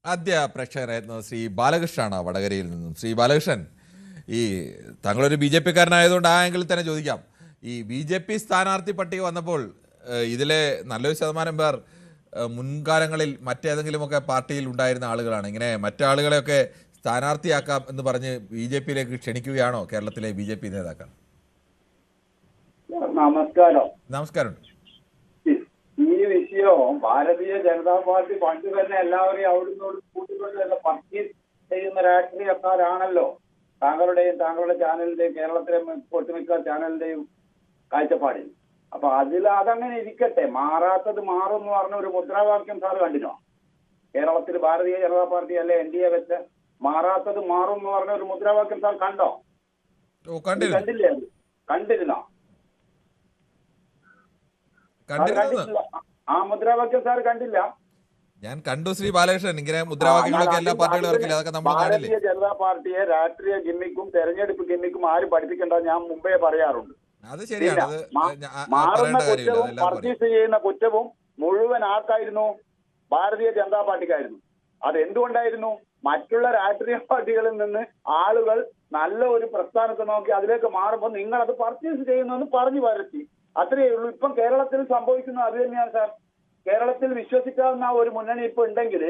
ആദ്യ പ്രേക്ഷകനായിരുന്നു ശ്രീ ബാലകൃഷ്ണനാണ് വടകരയിൽ നിന്നും. ശ്രീ ബാലകൃഷ്ണൻ, ഈ താങ്കളൊരു ബി ജെ പിക്കാരനായതുകൊണ്ട് ആ ആംഗിളിൽ തന്നെ ചോദിക്കാം. ഈ ബി ജെ പി സ്ഥാനാർത്ഥി പട്ടിക വന്നപ്പോൾ ഇതിലെ നല്ലൊരു ശതമാനം പേർ മുൻകാലങ്ങളിൽ മറ്റേതെങ്കിലുമൊക്കെ പാർട്ടിയിൽ ഉണ്ടായിരുന്ന ആളുകളാണ്. ഇങ്ങനെ മറ്റാളുകളെയൊക്കെ സ്ഥാനാർത്ഥിയാക്കാം എന്ന് പറഞ്ഞ് ബി ജെ പിയിലേക്ക് ക്ഷണിക്കുകയാണോ കേരളത്തിലെ ബി ജെ പി നേതാക്കൾ? നമസ്കാരം. നമസ്കാരം. ഈ വിഷയവും ഭാരതീയ ജനതാ പാർട്ടി പണ്ട് തന്നെ എല്ലാവരെയും അവിടുന്ന് കൂട്ടിക്കൊണ്ടല്ല പർച്ചേസ് ചെയ്യുന്ന രാഷ്ട്രീയക്കാരാണല്ലോ. താങ്കളുടെ ചാനലിന്റെയും കേരളത്തിലെ ഒട്ടുമിക്ക ചാനലിന്റെയും കാഴ്ചപ്പാടിൽ. അപ്പൊ അതങ്ങനെ ഇരിക്കട്ടെ. മാറാത്തത് മാറും എന്ന് പറഞ്ഞ ഒരു മുദ്രാവാക്യം സാർ കണ്ടിനോ? കേരളത്തിൽ ഭാരതീയ ജനതാ പാർട്ടി അല്ലെ NDA വെച്ച് മാറാത്തത് മാറും എന്ന് പറഞ്ഞ ഒരു മുദ്രാവാക്യം സാർ കണ്ടോ? കണ്ടില്ലേ? കണ്ടിരുന്നോ? ആ മുദ്രാവാക്യം സാർ കണ്ടില്ല? ഞാൻ കണ്ടു ശ്രീ ബാലകൃഷ്ണൻ. ഇങ്ങനെ മുദ്രാവാക്യങ്ങളൊക്കെ എല്ലാ പാർട്ടികളും ഇറക്കില്ല, അതൊക്കെ നമ്മൾ കാണില്ലേ? ഭാരതീയ ജനതാ പാർട്ടിയെ രാഷ്ട്രീയ ഗിമ്മിക്കും തെരഞ്ഞെടുപ്പ് ഗിമ്മിക്കും ആരും പഠിപ്പിക്കേണ്ട ഞാൻ മുമ്പേ പറയാറുണ്ട്. അത് ശരിയാണ്. മാറുന്ന കുറ്റവും പർച്ചേസ് ചെയ്യുന്ന കുറ്റവും മുഴുവൻ ആർക്കായിരുന്നു? ഭാരതീയ ജനതാ പാർട്ടിക്കായിരുന്നു. അതെന്തുകൊണ്ടായിരുന്നു? മറ്റുള്ള രാഷ്ട്രീയ പാർട്ടികളിൽ നിന്ന് ആളുകൾ നല്ല ഒരു പ്രസ്ഥാനത്തെ നോക്കി അതിലേക്ക് മാറുമ്പോൾ നിങ്ങൾ അത് പർച്ചേസ് ചെയ്യുന്നു പറഞ്ഞു വരത്തി. അത്രയേ ഉള്ളൂ. ഇപ്പം കേരളത്തിൽ സംഭവിക്കുന്നത് അത് തന്നെയാണ് സാർ. കേരളത്തിൽ വിശ്വസിക്കാവുന്ന ഒരു മുന്നണി ഇപ്പൊ ഉണ്ടെങ്കിൽ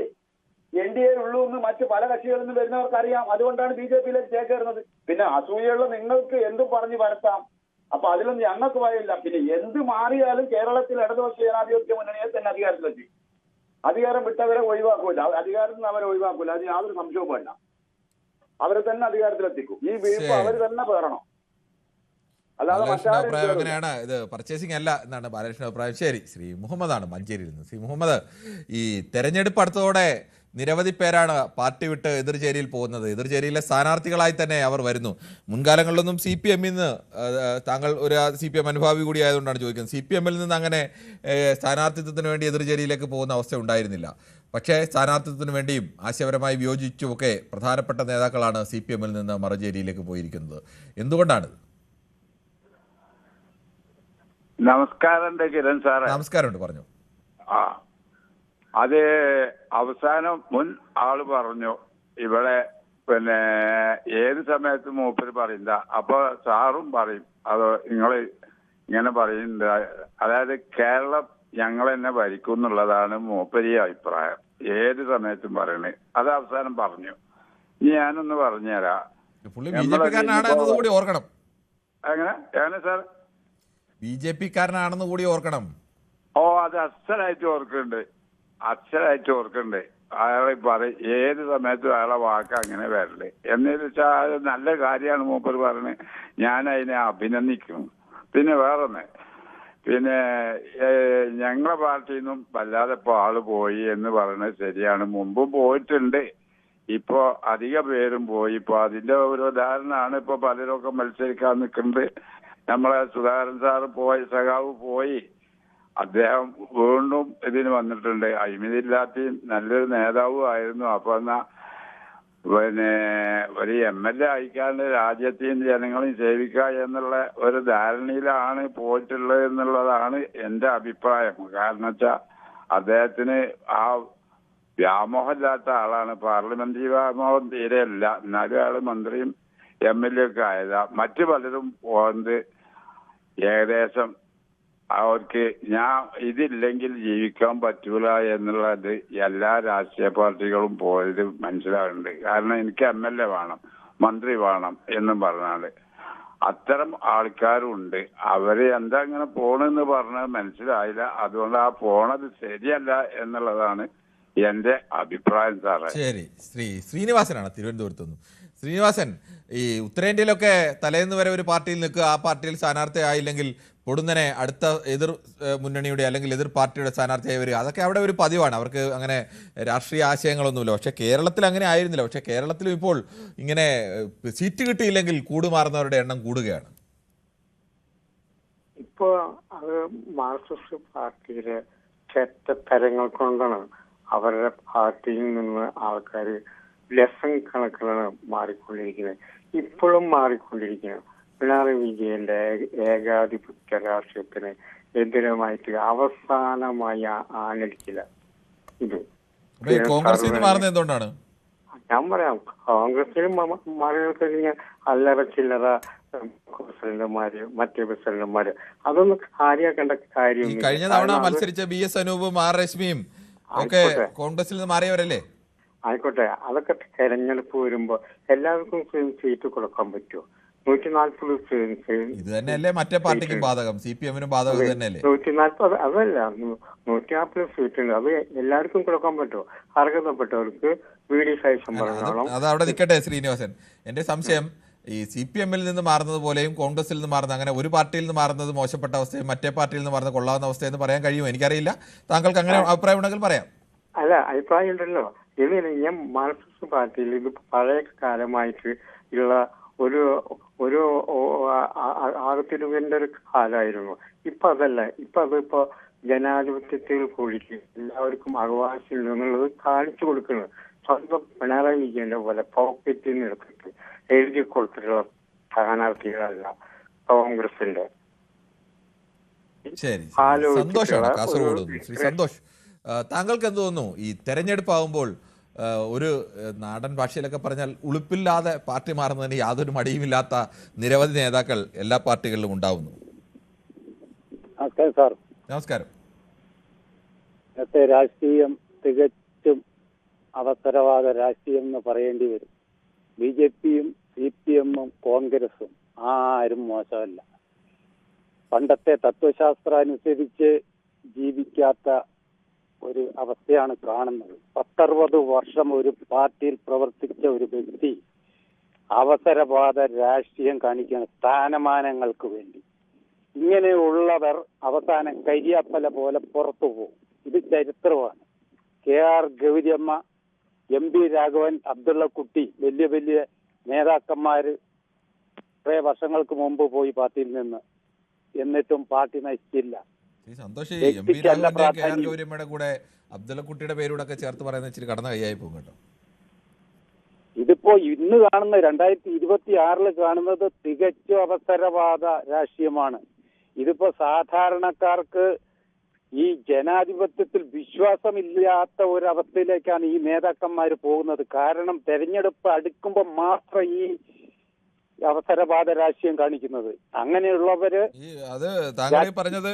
NDA ഉള്ളൂ എന്ന് മറ്റു പല കക്ഷികളിൽ നിന്ന് വരുന്നവർക്ക് അറിയാം. അതുകൊണ്ടാണ് BJPയിലേക്ക് ചേക്കേറുന്നത്. പിന്നെ അസൂയുള്ള നിങ്ങൾക്ക് എന്തും പറഞ്ഞു വരത്താം. അപ്പൊ അതിലൊന്നും ഞങ്ങൾക്ക് ഭയമില്ല. പിന്നെ എന്ത് മാറിയാലും കേരളത്തിൽ ഇടതുപക്ഷ ജനാധിപത്യ മുന്നണിയെ തന്നെ അധികാരത്തിലെത്തി. അധികാരം വിട്ടവരെ ഒഴിവാക്കൂല, അധികാരത്തിൽ നിന്ന് അവരെ ഒഴിവാക്കൂല. അത് യാതൊരു സംശയവും വേണ്ട. അവരെ തന്നെ അധികാരത്തിലെത്തിക്കും. ഈ വീഴ്ച അവർ തന്നെ പേറണം. അഭിപ്രായം അങ്ങനെയാണ്. ഇത് പർച്ചേസിംഗ് അല്ല എന്നാണ് ബാലകൃഷ്ണ അഭിപ്രായം. ശരി, ശ്രീ മുഹമ്മദാണ് മഞ്ചേരിയിൽ നിന്ന്. ശ്രീ മുഹമ്മദ്, ഈ തെരഞ്ഞെടുപ്പ് അടുത്തതോടെ നിരവധി പേരാണ് പാർട്ടി വിട്ട് എതിർചേരിയിൽ പോകുന്നത്. എതിർചേരിയിലെ സ്ഥാനാർത്ഥികളായി തന്നെ അവർ വരുന്നു. മുൻകാലങ്ങളിലൊന്നും CPM നിന്ന്, താങ്കൾ ഒരു CPM അനുഭാവി കൂടി ആയതുകൊണ്ടാണ് ചോദിക്കുന്നത്, CPMൽ നിന്ന് അങ്ങനെ സ്ഥാനാർത്ഥിത്വത്തിന് വേണ്ടി എതിർചേരിയിലേക്ക് പോകുന്ന അവസ്ഥ ഉണ്ടായിരുന്നില്ല. പക്ഷേ സ്ഥാനാർത്ഥിത്വത്തിന് വേണ്ടിയും ആശയപരമായി വിയോജിച്ചുമൊക്കെ പ്രധാനപ്പെട്ട നേതാക്കളാണ് CPMൽ നിന്ന് മറുചേരിയിലേക്ക് പോയിരിക്കുന്നത്. എന്തുകൊണ്ടാണ്? നമസ്കാരം കിരൺ സാറേ. നമസ്കാരമുണ്ട്, പറഞ്ഞു. അത് അവസാനം മുൻ ആള് പറഞ്ഞു ഇവിടെ പിന്നെ ഏത് സമയത്ത് മൂപ്പര് പറയില്ല. അപ്പൊ സാറും പറയും അത് നിങ്ങൾ ഇങ്ങനെ പറയുന്നത്. അതായത് കേരളം ഞങ്ങൾ തന്നെ ഭരിക്കും എന്നുള്ളതാണ് മൂപ്പരി അഭിപ്രായം. ഏത് സമയത്തും പറയണേ. അത് അവസാനം പറഞ്ഞു. ഞാനൊന്ന് പറഞ്ഞുതരാം. ഓർക്കണം. എങ്ങനെ സാർ? BJP കാരനാണെന്ന് കൂടി ഓർക്കണം. അത് അച്ഛനായിട്ട് ഓർക്കുന്നുണ്ട്. അയാളെ പറയും ഏത് സമയത്തും അയാളെ വാക്ക് അങ്ങനെ വരല് എന്ന് വെച്ചാൽ അത് നല്ല കാര്യമാണ് മൂപ്പർ പറഞ്ഞത്. ഞാൻ അതിനെ അഭിനന്ദിക്കും. പിന്നെ വേറൊന്ന്, പിന്നെ ഞങ്ങളെ പാർട്ടിയിൽ നിന്നും വല്ലാതെ ഇപ്പൊ ആള് പോയി എന്ന് പറയുന്നത് ശരിയാണ്. മുമ്പും പോയിട്ടുണ്ട്, ഇപ്പോ അധിക പേരും പോയി. ഇപ്പൊ അതിന്റെ ഒരു ഉദാഹരണമാണ് ഇപ്പൊ പലരൊക്കെ മത്സരിക്കാൻ നിൽക്കുന്നത്. നമ്മളെ സുധാകരൻ സാറ് സഖാവ് പോയി, അദ്ദേഹം വീണ്ടും ഇതിന് വന്നിട്ടുണ്ട്. അഴിമതിയില്ലാത്ത നല്ലൊരു നേതാവും ആയിരുന്നു. അപ്പൊ എന്നാ പിന്നെ ഒരു MLA ആയിക്കാണ്ട് രാജ്യത്തെയും ജനങ്ങളെയും സേവിക്കുക എന്നുള്ള ഒരു ധാരണയിലാണ് പോയിട്ടുള്ളത് എന്നുള്ളതാണ് എന്റെ അഭിപ്രായം. കാരണം വെച്ചാ അദ്ദേഹത്തിന് ആ വ്യാമോഹമില്ലാത്ത ആളാണ്. പാർലമെന്ററി വ്യാമോഹം തീരെ ഇല്ല. എന്നാലും അയാള് മന്ത്രിയും MLA ഒക്കെ ആയതാ. മറ്റു പലരും പോകുന്നത് ഏകദേശം അവർക്ക് ഇതില്ലെങ്കിൽ ജീവിക്കാൻ പറ്റൂല എന്നുള്ളത് എല്ലാ രാഷ്ട്രീയ പാർട്ടികളും പോയത് മനസ്സിലാവുന്നുണ്ട്. കാരണം എനിക്ക് MLA വേണം, മന്ത്രി വേണം എന്നും പറഞ്ഞാല് അത്തരം ആൾക്കാരുണ്ട്. അവര് എന്താ ഇങ്ങനെ പോണെന്ന് പറഞ്ഞത് മനസ്സിലായില്ല. അതുകൊണ്ട് ആ പോണത് ശരിയല്ല എന്നുള്ളതാണ് എന്റെ അഭിപ്രായം സാറേ. ശരി, ശ്രീനിവാസനാണ് തിരുവനന്തപുരത്ത് നിന്ന്. ശ്രീനിവാസൻ, ഈ ഉത്തരേന്ത്യയിലൊക്കെ തലേന്ന് വരെ ഒരു പാർട്ടിയിൽ നിൽക്കുക, ആ പാർട്ടിയിൽ സ്ഥാനാർത്ഥി ആയില്ലെങ്കിൽ പൊടുന്നനെ അടുത്ത എതിർ മുന്നണിയുടെ അല്ലെങ്കിൽ എതിർ പാർട്ടിയുടെ സ്ഥാനാർത്ഥിയായി വരിക, അതൊക്കെ അവിടെ ഒരു പതിവാണ്. അവർക്ക് അങ്ങനെ രാഷ്ട്രീയ ആശയങ്ങളൊന്നുമില്ല. പക്ഷേ കേരളത്തിൽ അങ്ങനെ ആയിരുന്നില്ല. പക്ഷേ കേരളത്തിലും ഇപ്പോൾ ഇങ്ങനെ സീറ്റ് കിട്ടിയില്ലെങ്കിൽ കൂടുമാറുന്നവരുടെ എണ്ണം കൂടുകയാണ്. ഇപ്പോ അത് മാർക്സിസ്റ്റ് പാർട്ടിയിലെ തരങ്ങൾ കൊണ്ടാണ് അവരുടെ പാർട്ടിയിൽ നിന്ന് ആൾക്കാർ ലക്ഷം കണക്കിലാണ് മാറിക്കൊണ്ടിരിക്കുന്നത്. ഇപ്പോഴും മാറിക്കൊണ്ടിരിക്കുന്നത്. പിണറായി വിജയന്റെ ഏകാധിപത്യ രാഷ്ട്രീയത്തിന് എതിരമായിട്ട് അവസാനമായി ആനടിക്കില്ല ഇത്. അപ്പൊ ഈ കോൺഗ്രസിൽ നിന്ന് മാറുന്നത് എന്തുകൊണ്ടാണ്? ഞാൻ പറയാം, കോൺഗ്രസിലും മാറി കഴിഞ്ഞാൽ അല്ലറ ചില്ലറ പ്രസിഡന്റുമാര്, മറ്റേ പ്രസിഡന്റുമാര്, അതൊന്നും കാര്യാക്കേണ്ട ഈ കാര്യം. കഴിഞ്ഞ തവണ മത്സരിച്ച BS അനൂപും R രശ്മിയും ഒക്കെ കോൺഗ്രസിൽ നിന്ന് മാറിയവരല്ലേ? ആയിക്കോട്ടെ, അതൊക്കെ തെരഞ്ഞെടുപ്പ് വരുമ്പോ എല്ലാവർക്കും സീറ്റ് കൊടുക്കാൻ പറ്റുമോ? 140 ഇത് തന്നെയല്ലേ മറ്റേ പാർട്ടിക്കും ബാധകം, CPM-നും ബാധകം തന്നെയല്ലേ? 140 അതല്ല, 140 സീറ്റ് ഉണ്ട്. അത് എല്ലാവർക്കും കൊടുക്കാൻ പറ്റുമോ? അർഹതപ്പെട്ടവർക്ക് VD സൈസം പറഞ്ഞോളം. അത് അവിടെ നിൽക്കട്ടെ ശ്രീനിവാസൻ. എന്റെ സംശയം, ഈ CPM-ൽ നിന്ന് മാറുന്നത് പോലെയും കോൺഗ്രസിൽ നിന്ന് മാറുന്ന, അങ്ങനെ ഒരു പാർട്ടിയിൽ നിന്ന് മാറുന്നത് മോശപ്പെട്ട അവസ്ഥയും മറ്റേ പാർട്ടിയിൽ നിന്ന് മാറുന്നത് കൊള്ളാവുന്ന അവസ്ഥയെന്ന് പറയാൻ കഴിയുമോ? എനിക്കറിയില്ല. താങ്കൾക്ക് അങ്ങനെ അഭിപ്രായം ഉണ്ടെങ്കിൽ പറയാം. അല്ല, അഭിപ്രായം ഉണ്ടല്ലോ. ഇത് ഞാൻ മാർക്സിസ്റ്റ് പാർട്ടിയിൽ ഇത് പഴയ കാലമായിട്ട് ഉള്ള ഒരു ആകത്തിരിവിന്റെ ഒരു കാലമായിരുന്നു. ഇപ്പൊ അതല്ല. ഇപ്പൊ ജനാധിപത്യത്തിൽ കൂടിയിട്ട് എല്ലാവർക്കും അവകാശം എന്നുള്ളത് കാണിച്ചു കൊടുക്കുന്നത്. സ്വന്തം പിണറായി വിജയന്റെ പോലെ പോക്കറ്റിൽ നിന്ന് എടുത്തിട്ട് എഴുതി കൊടുത്തിട്ടുള്ള സ്ഥാനാർത്ഥികളല്ല കോൺഗ്രസിന്റെ. ശരി, സന്തോഷമാണ് കാസർഗോഡ്. ശ്രീ സന്തോഷ്, താങ്കൾക്ക് എന്ത് തോന്നുന്നു? ഈ തെരഞ്ഞെടുപ്പ് ആകുമ്പോൾ ഒരു നാടൻ ഭാഷയിലൊക്കെ പറഞ്ഞാൽ ഉളുപ്പില്ലാതെ പാർട്ടി മാറുന്നതിന് യാതൊരു മടിയുമില്ലാത്ത നിരവധി നേതാക്കൾ എല്ലാ പാർട്ടികളിലും ഉണ്ടാവുന്നു. നമസ്കാരം സാർ. നമസ്കാരം. ഇന്നത്തെ രാഷ്ട്രീയം തികച്ചും അവസരവാദ രാഷ്ട്രീയം എന്ന് പറയേണ്ടി വരും. BJP-യും CPM-ഉം കോൺഗ്രസും ആരും മോശമല്ല. പണ്ടത്തെ തത്വശാസ്ത്രം ജീവിക്കാത്ത ഒരു അവസ്ഥയാണ് കാണുന്നത്. 10-60 വർഷം ഒരു പാർട്ടിയിൽ പ്രവർത്തിച്ച ഒരു വ്യക്തി അവസരവാദ രാഷ്ട്രീയം കാണിക്കുന്ന സ്ഥാനമാനങ്ങൾക്ക് വേണ്ടി. ഇങ്ങനെയുള്ളവർ അവസാനം കരിയാപ്പല പോലെ പുറത്തു പോകും. ഇത് ചരിത്രമാണ്. KR ഗൗരിയമ്മ, MP രാഘവൻ, അബ്ദുള്ളക്കുട്ടി, വലിയ വലിയ നേതാക്കന്മാര് കുറെ വർഷങ്ങൾക്ക് മുമ്പ് പോയി പാർട്ടിയിൽ നിന്ന്. എന്നിട്ടും പാർട്ടി നശിച്ചില്ല. സന്തോഷ്, MP രാഘവന്റെ KR ഗൗരിയമ്മയുടെ കൂടെ അബ്ദുള്ളക്കുട്ടിയുടെ പേരൂടെ ഒക്കെ ചേർത്ത് പറയുന്ന ഇച്ചിരി കടന്ന കൈയായി പോകും കേട്ടോ. ഇതിപ്പോ ഇന്ന് കാണുന്ന 2026 കാണുന്നത് തികച്ചും അവസരവാദ രാഷ്ട്രീയമാണ്. ഇതിപ്പോ സാധാരണക്കാർക്ക് ഈ ജനാധിപത്യത്തിൽ വിശ്വാസമില്ലാത്ത ഒരവസ്ഥയിലേക്കാണ് ഈ നേതാക്കന്മാർ പോകുന്നത്. കാരണം തെരഞ്ഞെടുപ്പ് അടുക്കുമ്പോൾ മാത്രം ഈ അവസരവാദ രാഷ്ട്രീയം കാണിക്കുന്നത്. അങ്ങനെയുള്ളവര് അത് താങ്കൾ പറഞ്ഞത്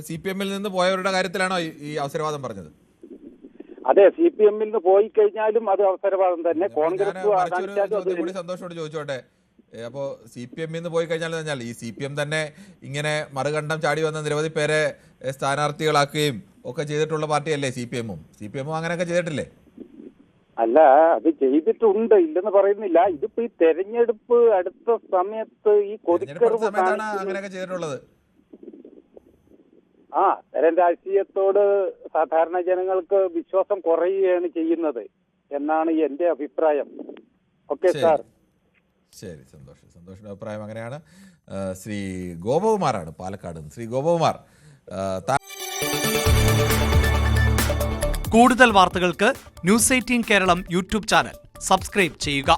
CPM-ൽ നിന്ന് പോയവരുടെ കാര്യത്തിലാണോ ഈ അവസരവാദം പറഞ്ഞത്? അതെ, CPM-ൽ നിന്ന് പോയി കഴിഞ്ഞാലും അത് അവസരവാദം തന്നെ. കോൺഗ്രസ് കൂടി സന്തോഷോട് ചോദിച്ചോട്ടെ. അപ്പോൾ CPM-ൽ നിന്ന് പോയി കഴിഞ്ഞാൽ ഈ CPM തന്നെ ഇങ്ങനെ മറുകണ്ഠം ചാടി വന്ന നിരവധി പേരെ സ്ഥാനാർത്ഥികളാക്കുകയും ഒക്കെ ചെയ്തിട്ടുള്ള പാർട്ടിയല്ലേ CPM-ഉം? CPM-ഉം അങ്ങനെയൊക്കെ ചെയ്തിട്ടില്ലേ? അല്ല, അത് ചെയ്തിട്ടുണ്ട്, ഇല്ലെന്ന് പറയുന്നില്ല. ഇതിപ്പോ ഈ തെരഞ്ഞെടുപ്പ് അടുത്ത സമയത്ത് ഈ കൊതിക്കറിവ് അങ്ങനെയൊക്കെ ചെയ്തിട്ടുള്ളത്. തരം രാഷ്ട്രീയത്തോട് സാധാരണ ജനങ്ങൾക്ക് വിശ്വാസം കുറയുകയാണ് ചെയ്യുന്നത് എന്നാണ് എന്റെ അഭിപ്രായം. Okay sir. ശരി, സന്തോഷിന്റെ അഭിപ്രായം അങ്ങനെയാണ്. ശ്രീ ഗോപകുമാറാണ് പാലക്കാട്. ശ്രീ ഗോപകുമാർ, കൂടുതൽ വാർത്തകൾക്ക് News 18 Keralam YouTube channel subscribe ചെയ്യുക.